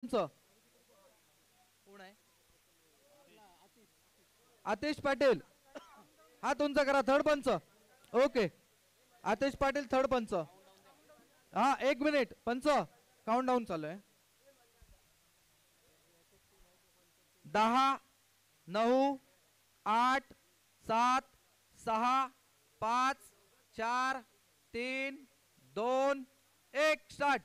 कोण आहे? आतिश पाटील, हात उंच करा. थर्ड पंच. ओके, आतिश पाटील थर्ड पंच. हा, 1 मिनिट पंच, काउंट डाऊन चालू आहे. 10, 9, 8, 7, 6, 5, 4, 3, 2, 1 स्टार्ट.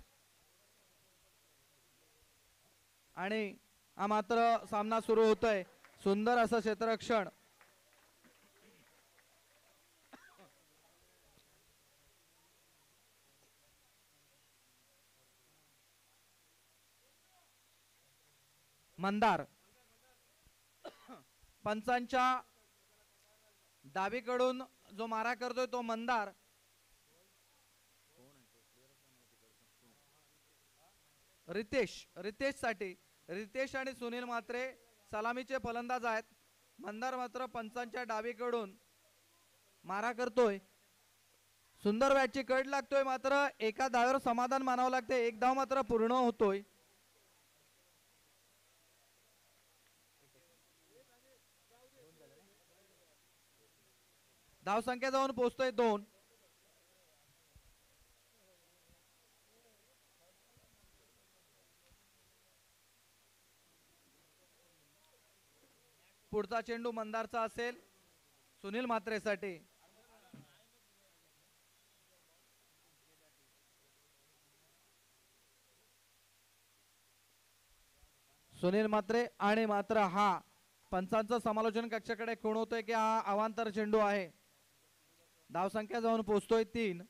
आणि हा मात्र सामना सुरू होतोय. सुंदर असं क्षेत्ररक्षण. मंदार पंचांच्या डावीकडून जो मारा करतोय तो मंदार. रितेश साठी रितेश आणि सुनील मात्रे सलामीचे फलंदाज आहेत. मंदार मात्र पंचांच्या डावीकडून मारा करतोय. सुंदर बॅटची कट लागतोय, मात्र एका धावेवर समाधान मानावं लागते. एक धाव मात्र पूर्ण होतोय. धाव संख्या जाऊन पोहोचतोय 2. पुढचा चेंडू मंदारचा असेल सुनील म्हात्रेसाठी. सुनील म्हात्रे आणि मात्र हा पंचांचं समालोचन कक्षाकडे कोण होतोय की हा अवांतर चेंडू आहे. धाव संख्या जाऊन पोहोचतोय 3.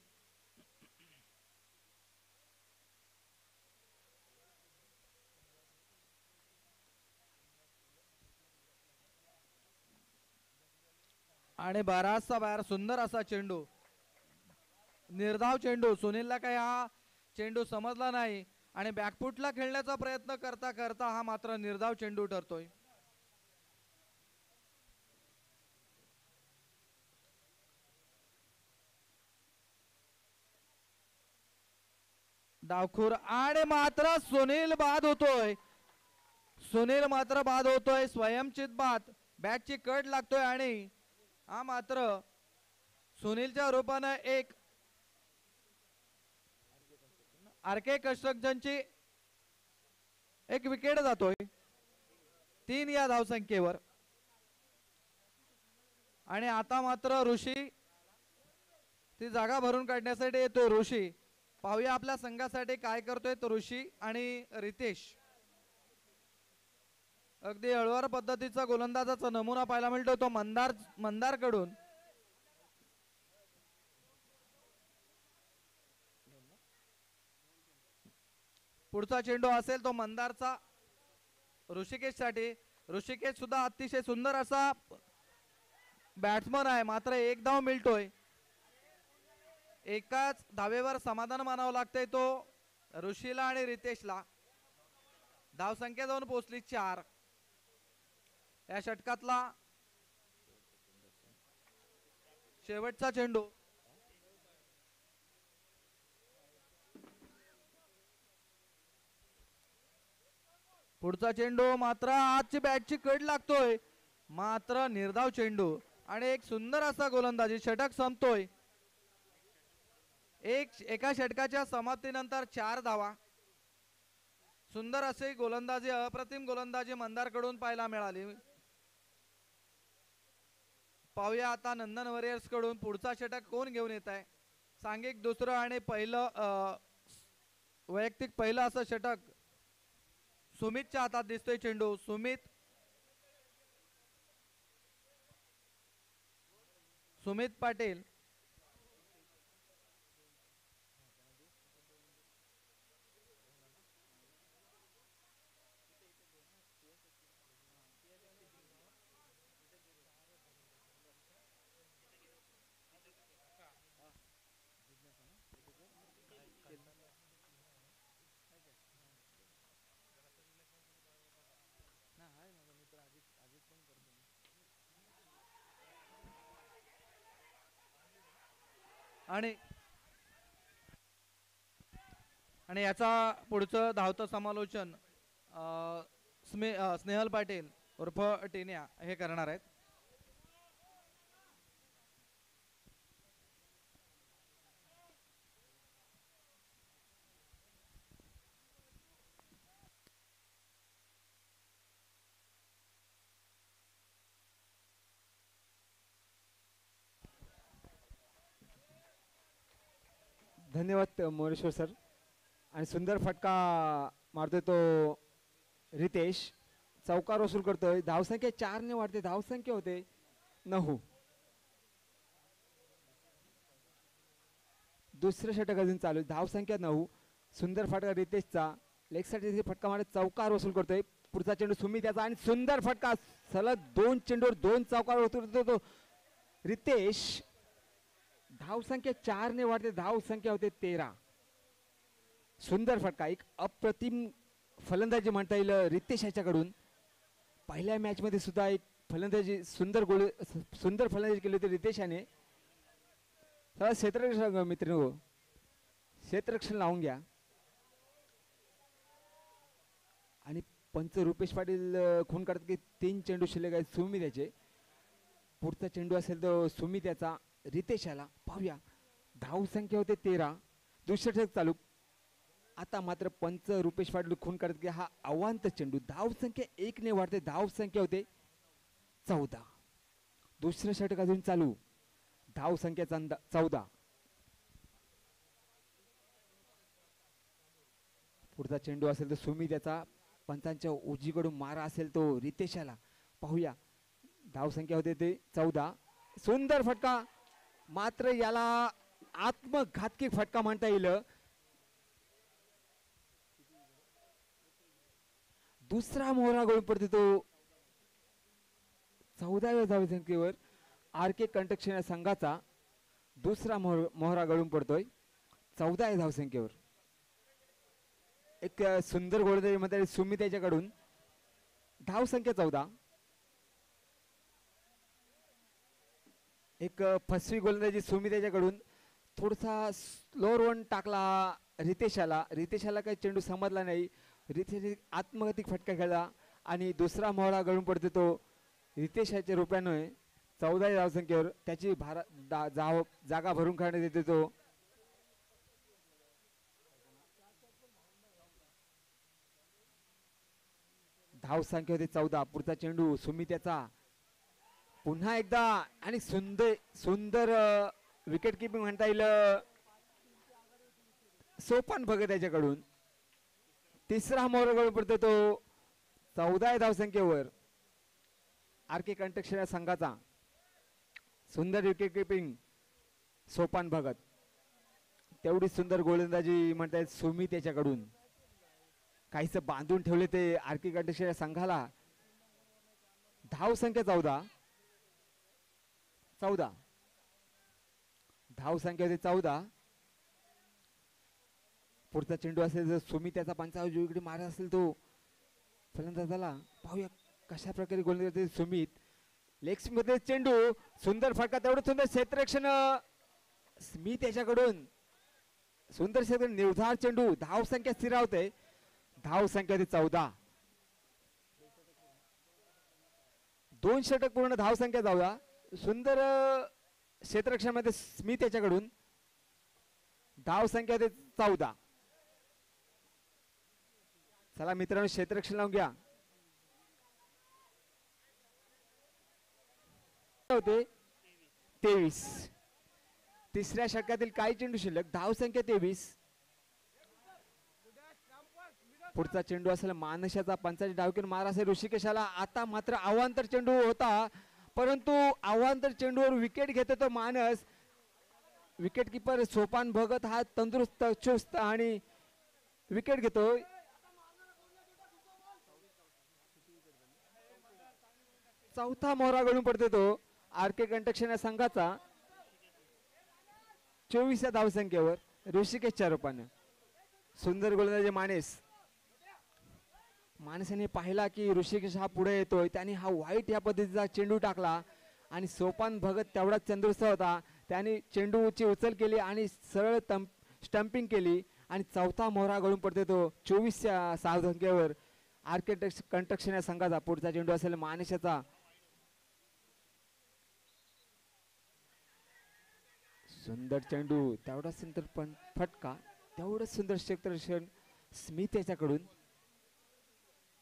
आणि बराचसा बाहेर सुंदर असा चेंडू, निर्धाव चेंडू. सुनीलला काही हा चेंडू समजला नाही आणि बॅकफुटला खेळण्याचा प्रयत्न करता करता हा मात्र निर्धाव चेंडू ठरतोय. डावखुर आणि मात्र सुनील बाद होतोय. सुनील मात्र बाद होतोय, स्वयंचित बाद. बॅटची कट लागतोय आणि हा मात्र सुनीलच्या रूपानं एक आरके कन्स्ट्रक्शनची एक विकेट जातोय. 3 या धावसंख्येवर. आणि आता मात्र ऋषी ती जागा भरून काढण्यासाठी येतोय. ऋषी, पाहूया आपल्या संघासाठी काय करतोय तो ऋषी आणि रितेश. अगदी हळुवार पद्धतीचा गोलंदाजाचा नमुना पाहायला मिळतो तो मंदार कडून. पुढचा चेंडू असेल तो मंदारचा ऋषिकेश साठी. ऋषिकेश सुद्धा अतिशय सुंदर असा बॅट्समन आहे, मात्र एक धाव मिळतोय. एकाच धावेवर समाधान मानावं लागतंय तो ऋषीला आणि रितेशला. धाव संख्या जाऊन पोहोचली 4. या षटकातला शेवटचा चेंडू. पुढचा चेंडू मात्र आजची बॅटची कड लागतोय, मात्र निर्धाव चेंडू आणि एक सुंदर असा गोलंदाजी. षटक संपतोय. एका षटकाच्या समाप्तीनंतर 4 धावा. सुंदर असे गोलंदाजी, अप्रतिम गोलंदाजी मंदारकडून पाहायला मिळाली. पाहूया आता नंदन वॉरियर्स कडून पुढचा षटक कोण घेऊन येत आहे. सांघिक दुसरं आणि पहिलं वैयक्तिक पहिलं असं षटक सुमितच्या हातात दिसतोय. चेंडू सुमित पाटील. आणि याचा पुढचं धावतं समालोचन स्नेहल पाटील उर्फ टिन्या हे करणार आहेत. धन्यवाद मोरेश्वर सर. आणि सुंदर फटका मारतोय तो रितेश. चौकार वसूल करतोय. धावसंख्या 4 ने वाढते. धावसंख्या होते 9. दुसरं षटक अजून चालू. धावसंख्या 9. सुंदर फटका रितेशचा. लेग साठी फटका मारत चौकार वसूल करतोय. पुढचा चेंडू सुमित त्याचा आणि सुंदर फटका. सलग 2 चेंडूवर 2 चौकार उतरतो तो रितेश. धावसंख्या 4 ने वाढते. धावसंख्या होते 13. सुंदर फटका. एक अप्रतिम फलंदाजी म्हणता येईल रितेश याच्याकडून. पहिल्या मॅच मध्ये सुद्धा एक फलंदाजी सुंदर फलंदाजी केली होती रितेश याने. चला क्षेत्ररक्षण मित्रांनो, क्षेत्ररक्षण लावून घ्या. आणि पंच रुपेश पाटील खून करतात की 3 चेंडू शिल्लक आहेत सुमित याचे. पुढचा चेंडू असेल तो सुमित याचा रितेश याला. पाहूया. धावसंख्या होते 13. दुसरं षटक चालू. आता मात्र पंच रुपेश पाटील खून करतात की हा अवांतर चेंडू. धावसंख्या 1 ने वाढते. धावसंख्या होते 14. दुसरं षटक अजून चालू. धावसंख्या 14. पुढचा चेंडू असेल तो सुमित याचा. पंचांच्या उजवीकडून मारा असेल तो रितेशाला. पाहूया. धावसंख्या होते ते 14. सुंदर फटका. मात्र याला आत्मघातकी फटका म्हणता येईल. दुसरा मोहरा गळून पडतो तो 14व्या धावसंख्येवर आर के कंटक संघाचा. दुसरा मोहरा गळून पडतोय 14व्या धावसंख्येवर. एक सुंदर गोलंदाजी म्हणता येईल सुमित याच्याकडून. धावसंख्या 14. एक फसवी गोलंदाजी सुमित याच्याकडून. थोडासा स्लोअर वन टाकला रितेशाला. रितेशाला काही चेंडू समजला नाही. रितेश आत्मघाती फटका खेळला आणि दुसरा मोहरा गळून पडतो तो रितेशाच्या रुपयाने 14 धावसंख्येवर. त्याची जागा भरून काढण्यात येते तो. धावसंख्या होती 14. पुढचा चेंडू सुमित याचा. पुन्हा एकदा आणि सुंदर विकेट किपिंग म्हणता येईल सोपान भगत याच्याकडून. तिसरा मोहरा गळून पडतो तो 14 धावसंख्येवर आर के कंटक संघाचा. सुंदर विकेट किपिंग सोपान भगत. तेवढी सुंदर गोलंदाजी म्हणता येईल सुमित याच्याकडून. काहीच बांधून ठेवले ते आर के कंटक संघाला. धावसंख्या 14. धावसंख्या होती 14. पुढचा चेंडू असेल जर सुमित त्याचा पंचावन्न इकडे मारा असेल तो फलंदाजाला. पाहूया कशा प्रकारे गोलंदाज करते सुमित. लेग मध्ये चेंडू. सुंदर फटका. तेवढं सुंदर क्षेत्ररक्षण स्मिथ याच्याकडून. सुंदर क्षेत्र निर्धार चेंडू. धावसंख्या स्थिरावते. धावसंख्या होती 14. 2 षटक पूर्ण. धावसंख्या 14. सुंदर क्षेत्ररक्षणामध्ये स्मिथ याच्याकडून. धावसंख्या होती 14. चला मित्रांनो क्षेत्ररक्षण लावून घ्या. होते 23. तिसऱ्या षटकातील काही चेंडू शिल्लक. धावसंख्या 23. पुढचा चेंडू असेल मानशाचा. पंचाची डावकीन मार असेल ऋषिकेशाला. आता मात्र अवांतर चेंडू होता परंतु अवांतर चेंडूवर विकेट घेतो तो मानस. विकेट किपर सोपान भगत हा तंदुरुस्त चुस्त आणि विकेट घेतोय. चौथा मोहरा गळून पडतो तो आर के कंटक संघाचा. 24 धावसंख्येवर ऋषिकेशच्या रूपाने. सुंदर गोलंदाजी माणसाने पाहिला की ऋषिकेश हा पुढे येतोय. त्याने हा वाईट या पद्धतीचा चेंडू टाकला आणि सोपान भगत तेवढाच तंदुरुस्त होता. त्याने चेंडूची उचल केली आणि सरळ स्टंपिंग केली आणि चौथा मोहरा गळून पडतो तो 24 धावसंख्येवर आर्किटेक्ट कंस्ट्रक्शन या संघाचा पुढचा चेंडू असेल मानेशाचा. सुंदर चेंडू तेवढा सुंदर पण फटका, तेवढं सुंदर क्षेत्ररक्षण स्मिथ याच्याकडून.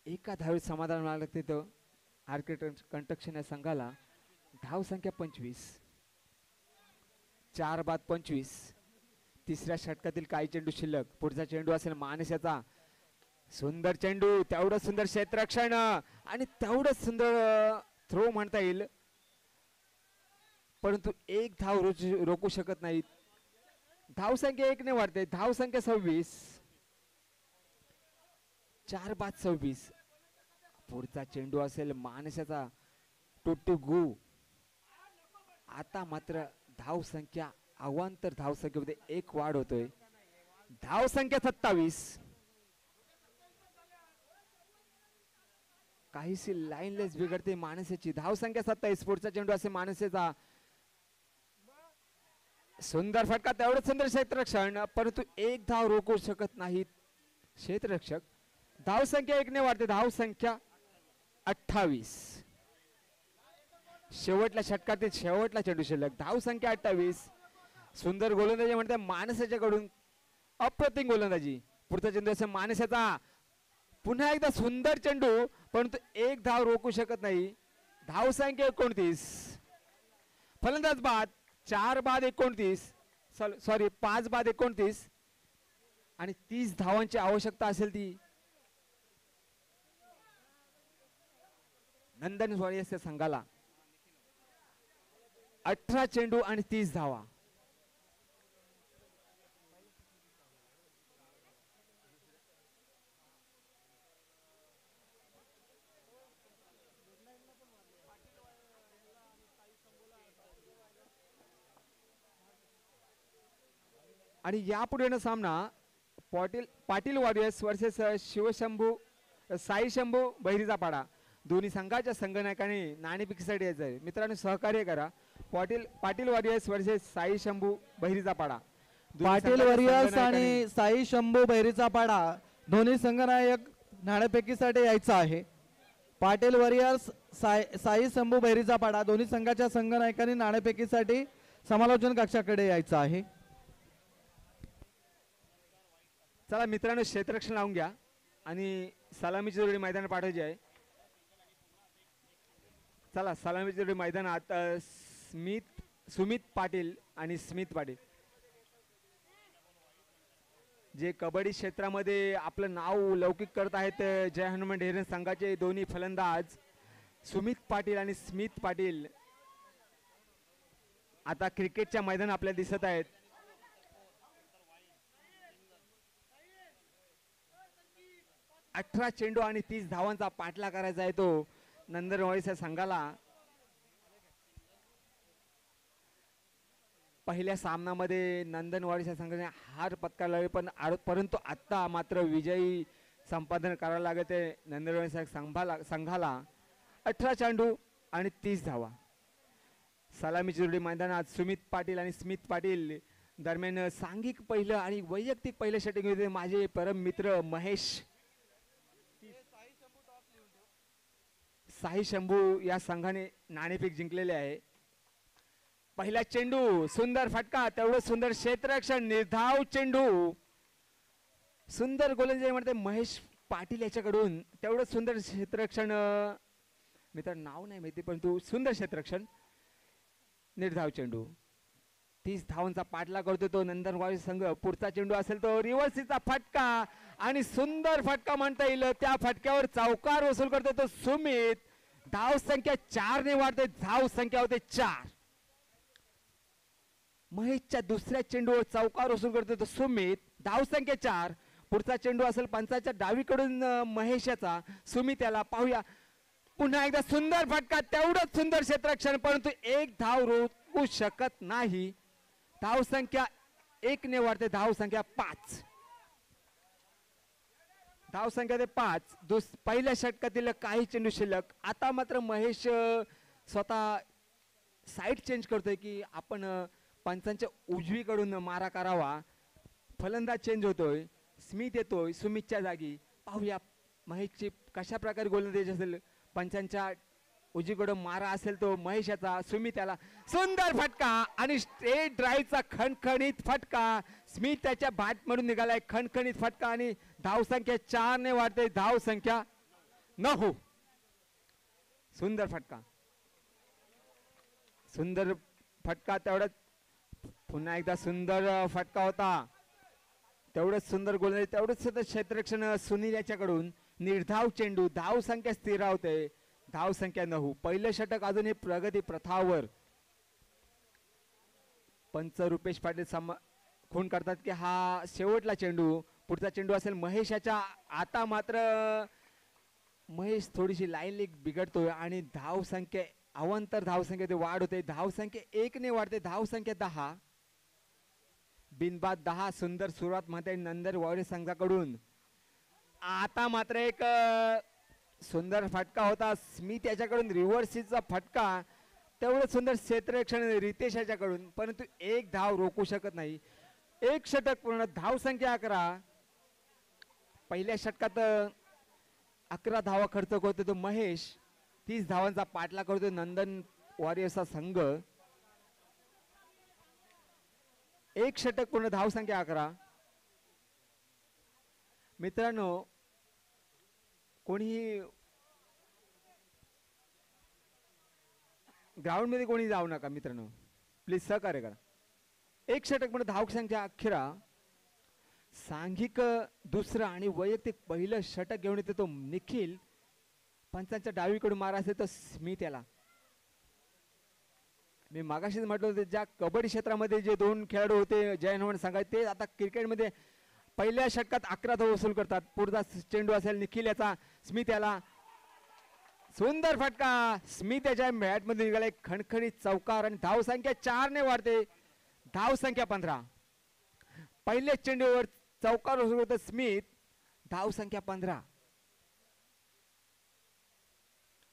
एका धावेत समाधान मिळालं लागते तर आर्किटेक्ट कंस्ट्रक्शन या संघाला. धाव संख्या 25, 4 बाद 25. तिसऱ्या षटकातील काही चेंडू शिल्लक. पुढचा चेंडू असेल मानेशाचा. सुंदर चेंडू, तेवढं सुंदर क्षेत्ररक्षण आणि तेवढं सुंदर थ्रो म्हणता येईल, परंतु एक धाव रोखू शकत नाहीत. धाव संख्या 1 ने वाढते. धाव संख्या 26, 4 बाद 26. पुढचा चेंडू असेल मानसाचा. टुट्टू गु. आता मात्र धाव संख्या अवांतर धाव संख्येमध्ये 1 वाढ होतोय. धाव संख्या 27. काहीशी लाईनलेस बिघडते मानसेची. धाव संख्या 27. पुढचा चेंडू असेल मानसेचा. सुंदर फटका, तेवढं सुंदर क्षेत्ररक्षण, परंतु एक धाव रोखू शकत नाहीत क्षेत्ररक्षक. धाव संख्या 1 ने वाढते. धाव संख्या 28. शेवटल्या षटकातील शेवटला चेंडू शिल्लक. धाव संख्या 28. सुंदर गोलंदाजी म्हणते मानसाच्याकडून. अप्रतिम गोलंदाजी. पुढचा चेंडू असेल मानसाचा. पुन्हा एकदा सुंदर चेंडू, परंतु एक धाव रोखू शकत नाही. धाव संख्या 29. फलंदाज बाद. 4 बाद 29, सॉरी 5 बाद 29 आणि 30 धावांची आवश्यकता असेल ती नंदन वारियर्स संघाला. 18 चेंडू आणि 30 धावा. आणि यापुढे सामना पाटील वॉरियर्स वर्सेस शिवशंभू साई शंभू बहिरीचा पाडा. दोन्ही संघाच्या संघनायकांनी नाणेफेकीसाठी यायचं आहे. मित्रांनो सहकार्य करा. पाटील वॉरियर्स वर्सेस साई शंभू बहिरीचा पाडा. पाटील वॉरियर्स आणि साई शंभू बहिरीचा पाडा दोन्ही संघनायक नाणेफेकीसाठी यायचं आहे. पाटील वॉरियर्स साई शंभू बहिरीचा पाडा दोन्ही संघाच्या संघनायकांनी नाणेफेकीसाठी समालोचन कक्षाकडे यायचं आहे. चला मित्रांनो क्षेत्ररक्षण लावून घ्या आणि सलामीची जोडी मैदानात पाठवायची आहे. चला सलामीची जोडी मैदानात सुमित पाटील आणि स्मित पाटील जे कबड्डी क्षेत्रामध्ये आपलं नाव लौकिक करत आहेत. जय हनुमान डेअरी संघाचे दोन्ही फलंदाज सुमित पाटील आणि स्मित पाटील आता क्रिकेटच्या मैदानात आपल्याला दिसत आहेत. 18 चेंडू आणि 30 धावांचा पाठला करायचा आहे तो नंदनवाडीच्या संघाला. पहिल्या सामन्यामध्ये नंदनवाडीच्या संघाने हार पत्करली, परंतु आता मात्र विजयी संपादन करायला लागत आहे नंदनवाडीच्या संघाला. 18 चेंडू आणि 30 धावा. सलामीची जोडी मैदानात सुमित पाटील आणि स्मित पाटील दरम्यान सांघिक पहिलं आणि वैयक्तिक पहिलं शटिंग होते. माझे परम मित्र महेश साई शंभू या संघाने नाणेफेक जिंकलेले आहे. पहिला चेंडू सुंदर फटका, तेवढं सुंदर क्षेत्ररक्षण, निर्धाव चेंडू. सुंदर गोलंदाजी म्हणते महेश पाटील याच्याकडून. तेवढं सुंदर क्षेत्ररक्षण, मित्र नाव नाही माहिती परंतु सुंदर क्षेत्ररक्षण, निर्धाव चेंडू. 30 धावांचा पाठला करतो तो नंदनवाडी संघ. पुढचा चेंडू असेल तो रिव्हर्सीचा फटका आणि सुंदर फटका म्हणता येईल. त्या फटक्यावर चौकार वसूल करतो तो सुमित. धाव संख्या 4 ने वाढते. धाव संख्या होते 4. महेशच्या दुसऱ्या चेंडूवर चौकार वसूल करतो तो सुमित. धाव संख्या 4. पुढचा चेंडू असेल पंचाच्या डावीकडून महेशाचा. सुमित याला पाहूया. पुन्हा एकदा सुंदर फटका, तेवढंच सुंदर क्षेत्ररक्षण, परंतु एक धाव रोखू शकत नाही. धाव संख्या 1 ने वाढते. धाव संख्या 5. धाव संख्या ते 5. पहिल्या षटकातील काही चेंडू शिल्लक. आता मात्र महेश स्वतः साईड चेंज करतोय की आपण पंचांच्या उजवीकडून मारा करावा. फलंदाज चेंज होतोय. स्मित येतोय सुमितच्या जागी. पाहूया महेशची कशा प्रकारे गोलंदाजी असेल. पंचांच्या उजवीकडून मारा असेल तो महेशाचा. स्मित त्याला सुंदर फटका आणि स्ट्रेट ड्राईव्हचा खणखणीत फटका. स्मित त्याच्या बॅट म्हणून निघालाय. खणखणीत फटका आणि धाव संख्या 4 ने वाढते. धाव संख्या 9. सुंदर फटका. सुंदर फटका. तेवढंच पुन्हा एकदा सुंदर फटका होता. तेवढंच सुंदर गोलंदाजी. तेवढंच क्षेत्ररक्षण सुनील याच्याकडून. निर्धाव चेंडू. धाव संख्या स्थिर होते. धाव संख्या 9. पहिलं षटक अजूनही प्रगती प्रथावर. पंच रुपेश पाटील खून करतात की हा शेवटला चेंडू. पुढचा चेंडू असेल महेशाच्या. आता मात्र महेश थोडीशी लाईन लीग बिघडतोय आणि धाव संख्या अवांतर धाव संख्येत वाढ होते. धाव संख्या 1 ने वाढते. धाव संख्या 10. बिनबाद 10. सुंदर सुरुवात म्हणते नंदर वावरे संघाकडून. आता मात्र एक सुंदर फटका होता. स्मित याच्याकडून रिव्हर्सीचा फटका. तेवढं सुंदर क्षेत्ररक्षण रितेश याच्याकडून. परंतु एक धाव रोखू शकत नाही. एक षटक पूर्ण. धाव संख्या 11. पहिल्या षटकात 11 धावा खर्च करतो तो महेश. 30 धावांचा पाठला करतो नंदन वॉरियर्सचा संघ. एक षटक पूर्ण. धाव संख्या 11. मित्रांनो कोणीही ग्राउंड मध्ये कोणी जाऊ नका मित्रांनो, प्लीज सहकार्य करा. एक षटक पण धाव संख्या 11. सांघिक दुसरं आणि वैयक्तिक पहिलं षटक घेऊन येतो तो निखिल. पंचांच्या डावीकडून मारा असेल तर स्मित याला. मी मागाशीच म्हटलं होतं ज्या कबड्डी क्षेत्रामध्ये जे 2 खेळाडू होते जयन सांगायचे ते आता क्रिकेटमध्ये पहिल्या षटकात 11 धावा वसूल करतात. पुढचा चेंडू असेल निखिल याचा. स्मित याला. सुंदर फटका. स्मित याच्या बॅट मध्ये निघाला एक खणखणीत चौकार आणि धाव संख्या 4 ने वाढते. धाव संख्या 15. पहिल्या चेंडूवर चौकार वसूल करतो स्मित. धाव संख्या 15.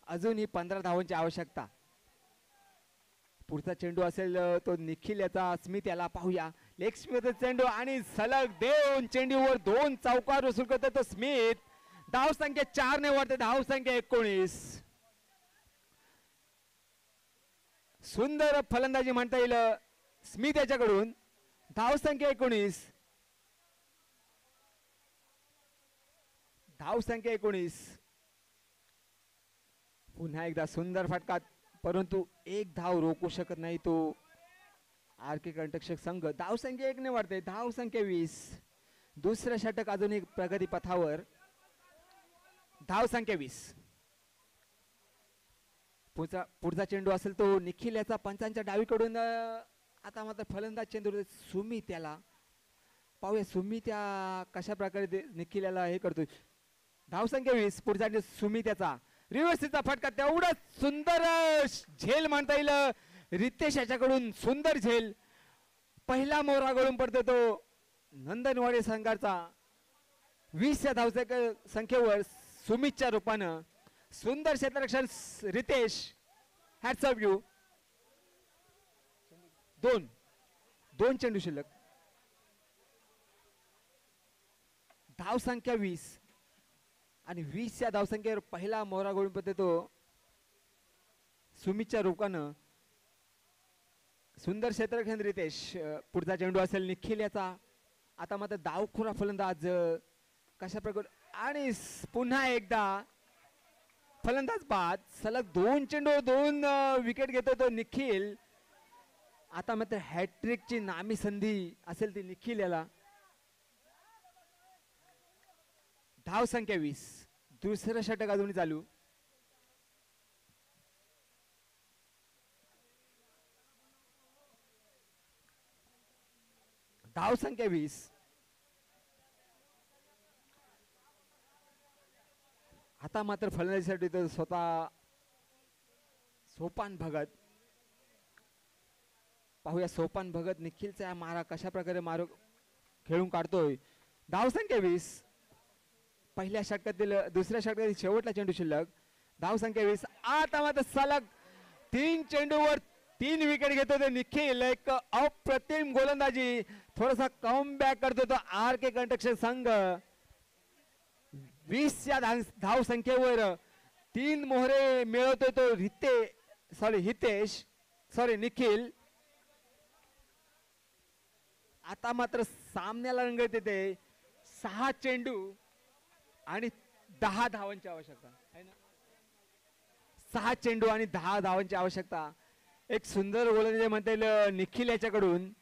अजूनही 15 धावांची आवश्यकता. पुढचा चेंडू असेल तो निखिल याचा. स्मित याला. पाहूया लेग स्मिथ चेंडू आणि सलग 2 चेंडूवर 2 चौकार वसूल करतो तो स्मित. धाव संख्या 4 ने वाढते. धाव संख्या 19. सुंदर फलंदाजी म्हणता येईल स्मित याच्याकडून. धाव संख्या 19. धाव संख्या 19. पुन्हा एकदा सुंदर फटका. परंतु एक धाव रोखू शकत नाही तो आरके कंटक संघ. धाव संख्या 1 ने वाढते. धाव संख्या 20. दुसरं षटक अजून एक प्रगती पथावर. धाव संख्या 20. पुढचा चेंडू असेल तो निखिल याचा. पंचांच्या डावीकडून आता मात्र फलंदाज चेंडू सुमित त्याला. पाहूया सुमित त्या कशा प्रकारे निखिल याला हे करतोय. धाव संख्या 20. पुढचा सुमित याचा. रिव्हर्सचा फटका. तेवढा सुंदर झेल म्हणता येईल रितेश याच्याकडून. सुंदर झेल. पहिला मोहरा गळून पडतो तो नंदनवाडी संघाचा. 20 या धाव संख्येवर सुमितच्या रूपानं. सुंदर क्षेत्ररक्षण रितेश. Hats off you. 2 चेंडू शिल्लक. धाव संख्या 20 आणि 20 या धावसंख्येवर पहिला मोहरा गळून पडतो तो सुमितच्या रूपानं. सुंदर क्षेत्ररक्षण रितेश. पुढचा चेंडू असेल निखिल याचा. आता मात्र डावखुरा फलंदाज कशा प्रकारे आणि पुन्हा एकदा फलंदाज बाद. सलग 2 चेंडू 2 विकेट घेतो तो निखिल. आता मात्र हॅट्रिकची नामी संधी असेल ती निखिल याला. धाव संख्या 20. दुसरं षटक अजून चालू. धाव संख्या 20. आता मात्र फलंदाजीसाठी तर स्वतः सोपान भगत. पाहूया सोपान भगत निखिलचा मारा कशा प्रकारे मारू खेळून काढतोय. धाव संख्या 20. पहिल्या षटकातील दुसऱ्या षटकातील शेवटला चेंडू शिल्लक. धाव संख्या 20. आता मात्र सलग 3 चेंडूवर 3 विकेट घेतो तो निखिल. एक अप्रतिम गोलंदाजी. थोडासा कमबॅक करतो तो आर के कंटक संघ. 20 या धाव संख्येवर 3 मोहरे मिळवतोय तो निखिल. आता मात्र सामन्याला रंगत येते. 6 चेंडू आणि 10 धावांची आवश्यकता आहे ना. 6 चेंडू आणि 10 धावांची आवश्यकता. एक सुंदर गोलंदाजी म्हणता येईल निखिल याच्याकडून.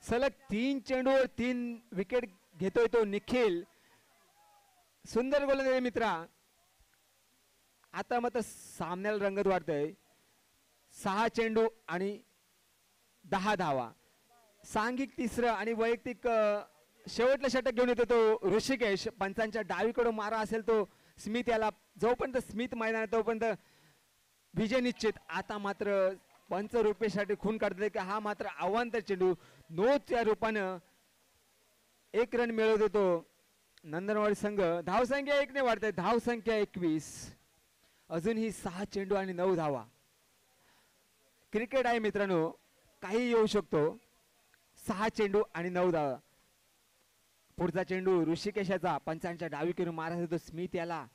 सलग 3 चेंडूवर 3 विकेट घेतोय तो निखिल. सुंदर गोलंदाजी मित्रा. आता मात्र सामन्याला रंगत वाढतंय. 6 चेंडू आणि 10 धावा. सांघिक तिसरं आणि वैयक्तिक शेवटला षटक घेऊन येतो तो ऋषिकेश. पंचांच्या डावीकडून मारा असेल तो स्मिथ याला. जोपर्यंत स्मिथ मैदानात तोपर्यंत विजय निश्चित. आता मात्र पंच रुपयेसाठी खून काढतोय की हा मात्र अवांतर चेंडू. नोच्या रूपानं 1 रन मिळवतो तो नंदनवाडी संघ. धावसंख्या 1 ने वाढते. धावसंख्या 21. अजूनही 6 चेंडू आणि 9 धावा. क्रिकेट आहे मित्रांनो, काही येऊ शकतो. 6 चेंडू आणि 9 धावा. पुढचा चेंडू ऋषिकेशाचा. पंचांच्या डावीकडून मारा तो स्मिथ याला.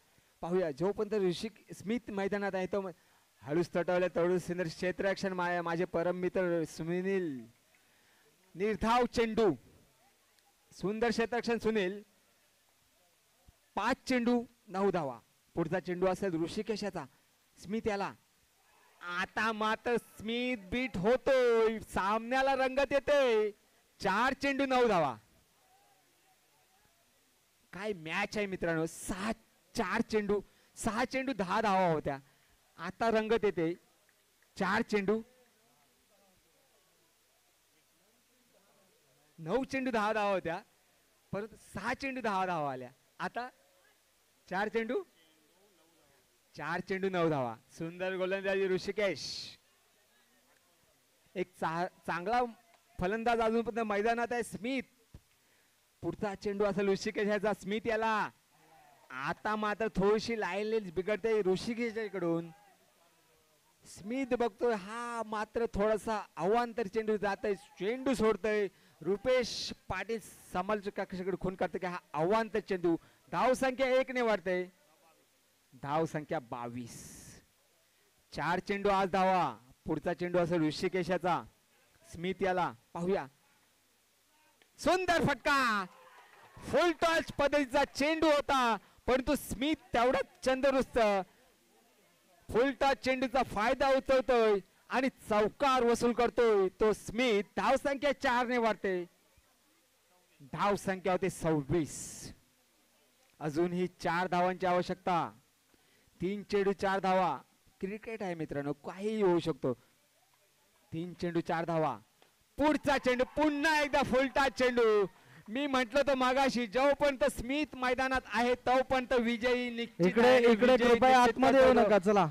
पाहूया जोपर्यंत स्मिथ मैदानात आहे तो हळूच तटवल्या तेवढं सुंदर क्षेत्ररक्षण. माझे परम मित्र सुनील. निर्धाव चेंडू. सुंदर क्षेत्ररक्षण सुनील. 5 चेंडू 9 धावा. पुढचा चेंडू असेल ऋषिकेशाचा. स्मिथ याला. आता मात्र स्मिथ बीट होतोय. सामन्याला रंगत येते. 4 चेंडू 9 धावा. काय मॅच आहे मित्रांनो. 6 चेंडू 10 धावा होत्या. आता रंगत येते. 4 चेंडू 9 चेंडू 10 धावा होत्या. परंतु 6 चेंडू 10 धावा आल्या. आता 4 चेंडू 9 धावा. सुंदर गोलंदाजी ऋषिकेश. एक चांगला फलंदाज अजूनपर्यंत मैदानात आहे स्मिथ. पुढचा चेंडू असेल ऋषिकेशाचा. स्मिथ याला. आता मात्र थोडीशी लाईन बिघडते ऋषिकेशाकडून. स्मिथ बघतोय हा मात्र थोडासा अवांतर चेंडू जातोय. चेंडू सोडतोय. रुपेश पाटील समालोचक कक्षाकडे खून करते की हा अवांतर चेंडू. धावसंख्या 1 ने वाढते. धावसंख्या 22. 4 चेंडू आज धावा. पुढचा चेंडू असेल ऋषिकेशाचा. स्मिथ याला. पाहूया. सुंदर फटका. फुल टॉस पद्धतीचा चेंडू होता परंतु स्मिथ तेवढाच चंद्ररुस्त. फुल टॉस चेंडूचा फायदा उचलतोय आणि चौकार वसूल करतोय तो स्मिथ. धावसंख्या 4 ने वाढते. धावसंख्या होते 26. अजूनही 4 धावांची आवश्यकता. 3 चेंडू 4 धावा. क्रिकेट आहे मित्रांनो, काही होऊ शकतो. 3 चेंडू 4 धावा. पुढचा चेंडू पुन्हा एकदा फुलटा चेंडू. मी म्हटलं तर मागाशी जोपर्यंत स्मिथ मैदानात आहे तोपर्यंत विजयी निश्चित आहे. इकडे कृपया आतमध्ये येऊ नका. चला.